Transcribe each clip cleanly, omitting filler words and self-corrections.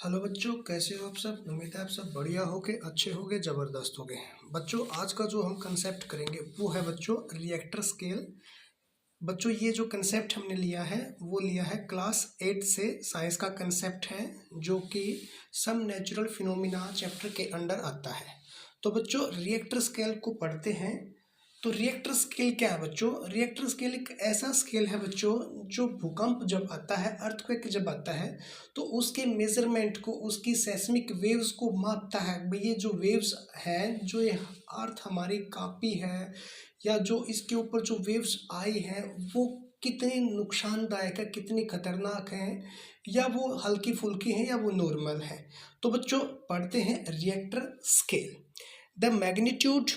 Hello बच्चों, कैसे हो आप सब। उम्मीद है आप सब बढ़िया होगे, अच्छे होगे, ज़बरदस्त होगे। बच्चों आज का जो हम कंसेप्ट करेंगे वो है बच्चों रिएक्टर स्केल। बच्चों ये जो कंसेप्ट हमने लिया है वो लिया है क्लास 8 से, साइंस का कंसेप्ट है जो कि सम नेचुरल फिनोमिना चैप्टर के अंडर आता है। तो बच्चों रिएक्टर स्केल को पढ़ते हैं। तो रिएक्टर स्केल क्या है बच्चों? रिएक्टर स्केल एक ऐसा स्केल है बच्चों जो भूकंप जब आता है, अर्थक्वेक जब आता है तो उसके मेजरमेंट को, उसकी सेस्मिक वेव्स को मापता है। भाई ये जो वेव्स हैं, जो ये अर्थ हमारी कापी है या जो इसके ऊपर जो वेव्स आई हैं वो कितनी नुकसानदायक है, कितनी खतरनाक है, या वो हल्की फुल्की है या वो नॉर्मल है। तो बच्चों पढ़ते हैं रिएक्टर स्केल। द मैग्नीट्यूड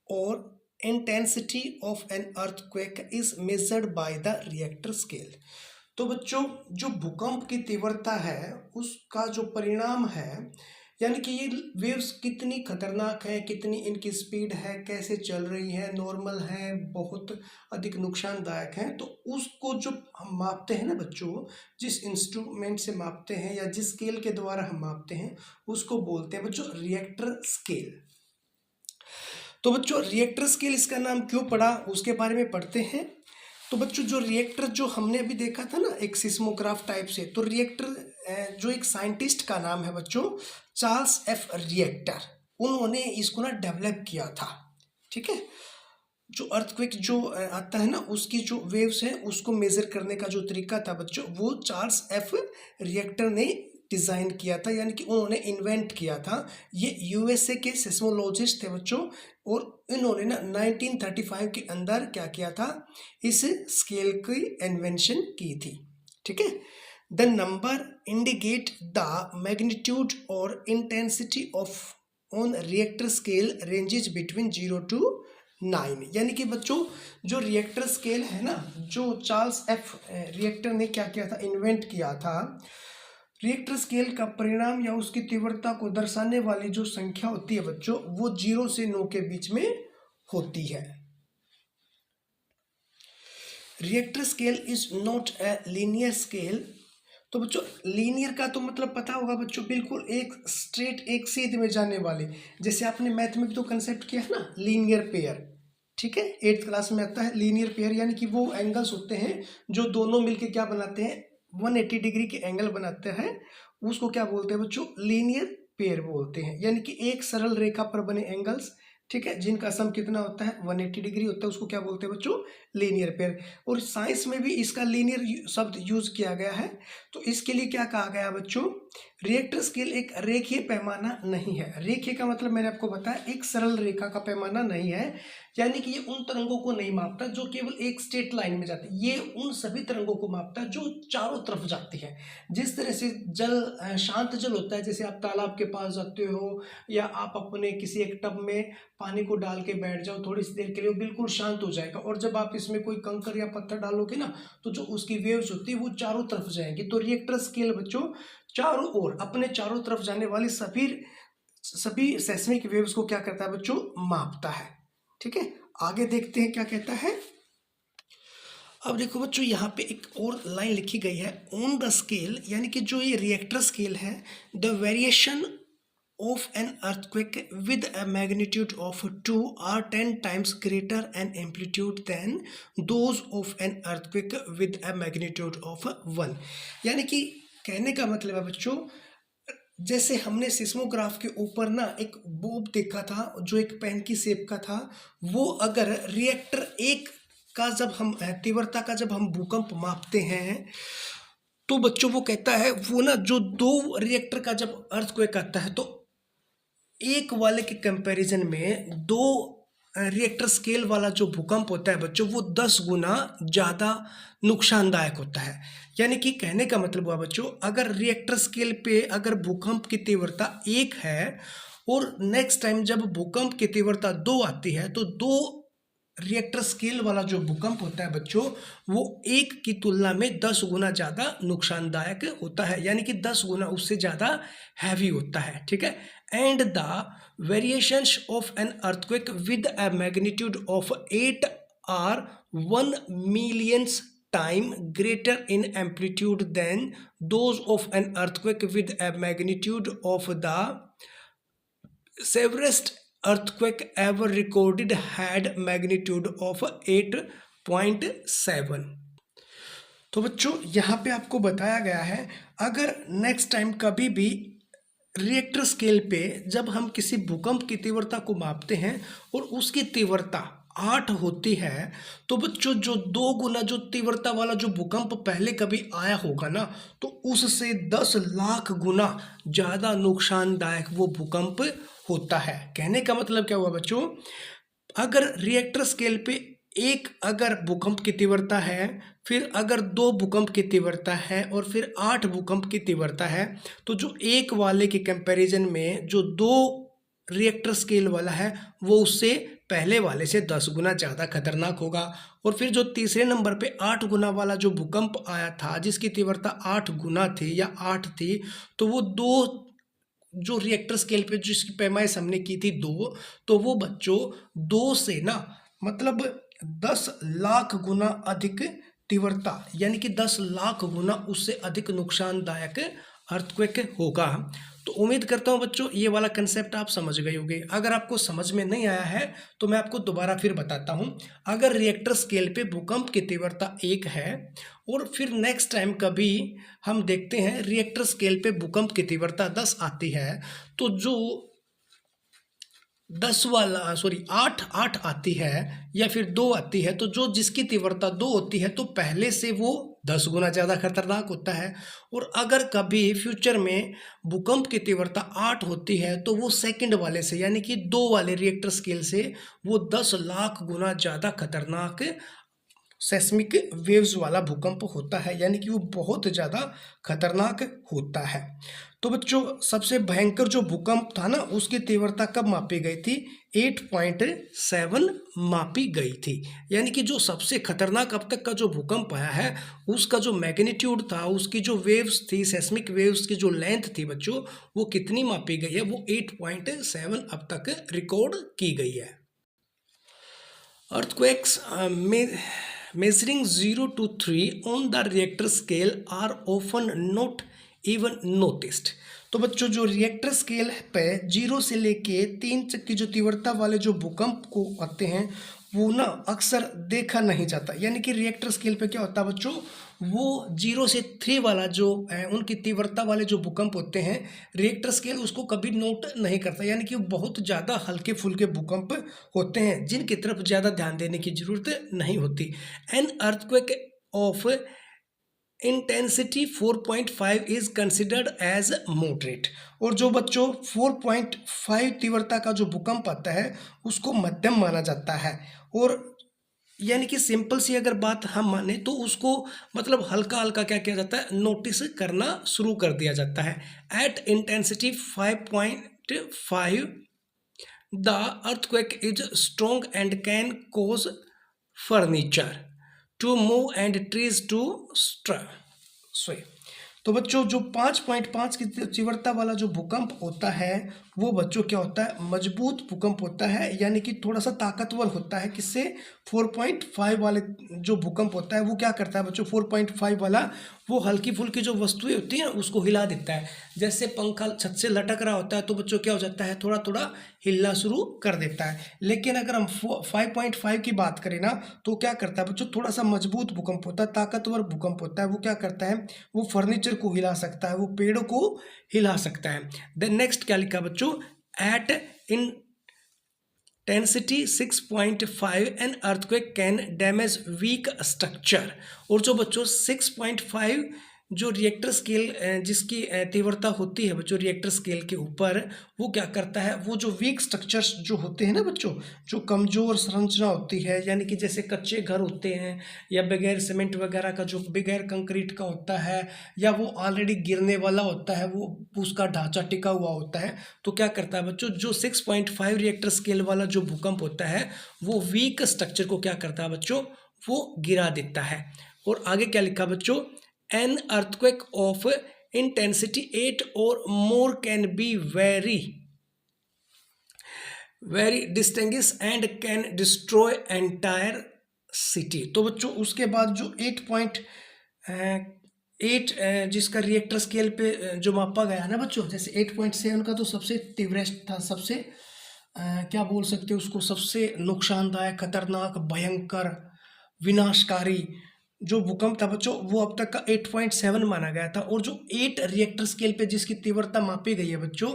और intensity of an earthquake is measured by the reactor scale। तो बच्चों जो भूकंप की तीव्रता है उसका जो परिणाम है, यानी कि ये वेव्स कितनी खतरनाक है, कितनी इनकी स्पीड है, कैसे चल रही है, नॉर्मल है, बहुत अधिक नुकसानदायक है, तो उसको जो हम मापते हैं ना बच्चों, जिस इंस्ट्रूमेंट से मापते हैं या जिस स्केल के द्वारा हम मापते हैं उसको बोलते हैं बच्चों रिएक्टर स्केल। तो बच्चों रिएक्टर स्केल इसका नाम क्यों पड़ा उसके बारे में पढ़ते हैं। तो बच्चों जो रिएक्टर जो हमने अभी देखा था ना एक सिस्मोग्राफ टाइप से, तो रिएक्टर जो एक साइंटिस्ट का नाम है बच्चों चार्ल्स एफ रिएक्टर, उन्होंने इसको ना डेवलप किया था। ठीक है, जो अर्थक्वेक जो आता है ना उसकी जो वेव्स है उसको मेजर करने का जो तरीका था बच्चों वो चार्ल्स एफ रिएक्टर ने डिज़ाइन किया था, यानी कि उन्होंने इन्वेंट किया था। ये यूएसए के सिस्मोलॉजिस्ट थे बच्चों, और इन्होंने ना 1935 के अंदर क्या किया था, इस स्केल की इन्वेंशन की थी। ठीक है, the number indicate the magnitude और intensity of on Richter scale ranges between 0 to 9। यानी कि बच्चों जो रिएक्टर स्केल है ना, जो चार्ल्स एफ रिएक्टर ने क्या किया था, इन्वेंट किया था, रिएक्टर स्केल का परिणाम या उसकी तीव्रता को दर्शाने वाली जो संख्या होती है बच्चों वो 0 से 9 के बीच में होती है। Richter scale is not a linear scale. तो बच्चों लीनियर का तो मतलब पता होगा बच्चों, बिल्कुल एक स्ट्रेट, एक सीध में जाने वाली। जैसे आपने मैथ में भी तो कंसेप्ट किया है ना, लीनियर पेयर। ठीक है, 8th क्लास में आता है लीनियर पेयर, यानी कि वो एंगल्स होते हैं जो दोनों मिलके क्या बनाते हैं, 180 डिग्री के एंगल बनाते हैं। उसको क्या बोलते हैं बच्चों, लीनियर पेयर बोलते हैं। यानी कि एक सरल रेखा पर बने एंगल्स, ठीक है, जिनका सम कितना होता है 180 डिग्री होता है, उसको क्या बोलते हैं बच्चों, लीनियर पेयर। और साइंस में भी इसका लीनियर शब्द यूज किया गया है। तो इसके लिए क्या कहा गया बच्चों, रिएक्टर स्केल एक रेखीय पैमाना नहीं है। रेखीय का मतलब मैंने आपको बताया एक सरल रेखा का पैमाना नहीं है, यानी कि ये उन तरंगों को नहीं मापता जो केवल एक स्ट्रेट लाइन में जाती है, ये उन सभी तरंगों को मापता है जो चारों तरफ जाती है। जिस तरह से जल शांत जल होता है, जैसे आप तालाब के पास जाते हो या आप अपने किसी एक टब में पानी को डाल के बैठ जाओ थोड़ी सी देर के लिए, वो बिल्कुल शांत हो जाएगा, और जब आप इसमें कोई कंकर या पत्थर डालोगे ना तो जो उसकी वेव्स होती है वो चारों तरफ जाएंगी। तो रिएक्टर स्केल बच्चों चारों ओर, अपने चारों तरफ जाने वाली सभी सेस्मिक वेव्स को क्या करता है बच्चों, मापता है। ठीक है, आगे देखते हैं क्या कहता है। अब देखो बच्चों यहाँ पे एक और लाइन लिखी गई है, ऑन द स्केल, यानी कि जो ये रिएक्टर स्केल है, the variation of an earthquake with a magnitude of 2 are 10 times greater in amplitude than those of an earthquake with a magnitude of 1। यानी कि कहने का मतलब है बच्चों, जैसे हमने सिस्मोग्राफ के ऊपर ना एक बोब देखा था जो एक पेन की शेप का था, वो अगर रिएक्टर 1 का जब हम तीव्रता का जब हम भूकंप मापते हैं तो बच्चों वो कहता है वो ना जो 2 रिएक्टर का जब अर्थक्वेक आता है तो एक वाले के कंपैरिजन में 2 रिएक्टर स्केल वाला जो भूकंप होता है बच्चों वो 10 गुना ज़्यादा नुकसानदायक होता है। यानी कि कहने का मतलब हुआ बच्चों, अगर रिएक्टर स्केल पे अगर भूकंप की तीव्रता 1 है और नेक्स्ट टाइम जब भूकंप की तीव्रता 2 आती है तो 2 रिएक्टर स्केल वाला जो भूकंप होता है बच्चों वो 1 की तुलना में 10 गुना ज़्यादा नुकसानदायक होता है, यानी कि 10 गुना उससे ज़्यादा हैवी होता है। ठीक है, and the variations of an earthquake with a magnitude of 8 are 1 millions time greater in amplitude than those of an earthquake with a magnitude of the severest earthquake ever recorded had magnitude of 8.7। तो बच्चों यहाँ पे आपको बताया गया है, अगर next time कभी भी रिएक्टर स्केल पे जब हम किसी भूकंप की तीव्रता को मापते हैं और उसकी तीव्रता 8 होती है, तो बच्चों जो 2 गुना जो तीव्रता वाला जो भूकंप पहले कभी आया होगा ना, तो उससे 10 लाख गुना ज़्यादा नुकसानदायक वो भूकंप होता है। कहने का मतलब क्या हुआ बच्चों, अगर रिएक्टर स्केल पे एक अगर भूकंप की तीव्रता है, फिर अगर 2 भूकंप की तीव्रता है और फिर 8 भूकंप की तीव्रता है, तो जो एक वाले के कंपैरिजन में जो 2 रिएक्टर स्केल वाला है वो उससे पहले वाले से 10 गुना ज़्यादा खतरनाक होगा। और फिर जो तीसरे नंबर पे 8 गुना वाला जो भूकंप आया था जिसकी तीव्रता 8 गुना थी या 8 थी, तो वो 2 जो रिएक्टर स्केल पे जिसकी पैमाइश हमने की थी 2, तो वो बच्चों 2 से ना मतलब 10 लाख गुना अधिक तीव्रता, यानी कि 10 लाख गुना उससे अधिक नुकसानदायक अर्थक्वेक होगा। तो उम्मीद करता हूँ बच्चों ये वाला कंसेप्ट आप समझ गए होंगे। अगर आपको समझ में नहीं आया है तो मैं आपको दोबारा फिर बताता हूँ। अगर रिएक्टर स्केल पे भूकंप की तीव्रता 1 है और फिर नेक्स्ट टाइम कभी हम देखते हैं रिएक्टर स्केल पे भूकंप की तीव्रता 10 आती है, तो जो 8 आती है या फिर 2 आती है, तो जो जिसकी तीव्रता 2 होती है तो पहले से वो 10 गुना ज़्यादा खतरनाक होता है। और अगर कभी फ्यूचर में भूकंप की तीव्रता 8 होती है तो वो सेकंड वाले से यानी कि 2 वाले रिएक्टर स्केल से वो 10 लाख गुना ज़्यादा खतरनाक सेस्मिक वेव्स वाला भूकंप होता है, यानी कि वो बहुत ज़्यादा खतरनाक होता है। तो बच्चों सबसे भयंकर जो भूकंप था ना उसकी तीव्रता कब मापी गई थी, 8.7 मापी गई थी। यानी कि जो सबसे खतरनाक अब तक का जो भूकंप आया है उसका जो मैग्नीट्यूड था, उसकी जो वेव्स थी, सेस्मिक वेव्स की जो लेंथ थी बच्चों, वो कितनी मापी गई है, वो 8.7 अब तक रिकॉर्ड की गई है। Earthquakes measuring 0 to 3 on the reactor scale are often not even noticed। तो बच्चों जो रिएक्टर स्केल पे 0 से लेके 3 तक की जो तीव्रता वाले जो भूकंप को आते हैं वो ना अक्सर देखा नहीं जाता। यानी कि रिएक्टर स्केल पे क्या होता है बच्चों, वो 0 से 3 वाला जो है उनकी तीव्रता वाले जो भूकंप होते हैं रिएक्टर स्केल उसको कभी नोट नहीं करता। यानी कि बहुत ज़्यादा हल्के फुल्के भूकंप होते हैं जिनकी तरफ ज़्यादा ध्यान देने की जरूरत नहीं होती। An earthquake of intensity 4.5 is considered as moderate. और जो बच्चों 4.5 तीव्रता का जो भूकंप आता है उसको मध्यम माना जाता है। और यानी कि सिंपल सी अगर बात हम माने तो उसको मतलब हल्का हल्का क्या किया जाता है, नोटिस करना शुरू कर दिया जाता है। At intensity 5.5 the earthquake is strong and can cause furniture to move and trees to sway. तो बच्चों जो 5.5 की तीव्रता वाला जो भूकंप होता है वो बच्चों क्या होता है, मजबूत भूकंप होता है, यानी कि थोड़ा सा ताकतवर होता है। किससे, 4.5 वाले जो भूकंप होता है वो क्या करता है बच्चों, 4.5 वाला वो हल्की फुल्की जो वस्तुएं होती हैं उसको हिला देता है। जैसे पंखा छत से लटक रहा होता है तो बच्चों क्या हो जाता है, थोड़ा थोड़ा हिलना शुरू कर देता है। लेकिन अगर हम 5.5 की बात करें ना तो क्या करता है बच्चों, थोड़ा सा मजबूत भूकंप होता है, ताकतवर भूकंप होता है। वो क्या करता है, वो फर्नीचर को हिला सकता है, वो पेड़ों को हिला सकता है। देन नेक्स्ट क्या लिखा बच्चों, at intensity 6.5 an earthquake can damage weak structure. और जो बच्चों 6.5 जो रिएक्टर स्केल जिसकी तीव्रता होती है बच्चों रिएक्टर स्केल के ऊपर, वो क्या करता है, वो जो वीक स्ट्रक्चर्स जो होते हैं ना बच्चों, जो कमज़ोर संरचना होती है, यानी कि जैसे कच्चे घर होते हैं या बगैर सीमेंट वगैरह का, जो बगैर कंक्रीट का होता है, या वो ऑलरेडी गिरने वाला होता है, वो उसका ढांचा टिका हुआ होता है, तो क्या करता है बच्चों, जो 6.5 रिएक्टर स्केल वाला जो भूकंप होता है वो वीक स्ट्रक्चर को क्या करता है बच्चों, वो गिरा देता है। और आगे क्या लिखा बच्चों, an earthquake of intensity 8 or more can be very distinguished and can destroy entire city. तो बच्चों उसके बाद जो 8 जिसका रिएक्टर स्केल पे जो मापा गया ना बच्चों, जैसे 8.7 का तो सबसे तीव्रेस्ट था, सबसे क्या बोल सकते हैं उसको, सबसे नुकसानदायक, खतरनाक, भयंकर, विनाशकारी जो भूकंप था बच्चों, वो अब तक का 8.7 माना गया था। और जो 8 रिएक्टर स्केल पे जिसकी तीव्रता मापी गई है बच्चों,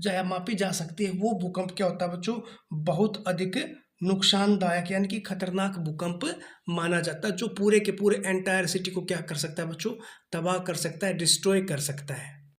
या मापी जा सकती है, वो भूकंप क्या होता है बच्चों, बहुत अधिक नुकसानदायक यानी कि खतरनाक भूकंप माना जाता है, जो पूरे के पूरे एंटायर सिटी को क्या कर सकता है बच्चों, तबाह कर सकता है, डिस्ट्रॉय कर सकता है।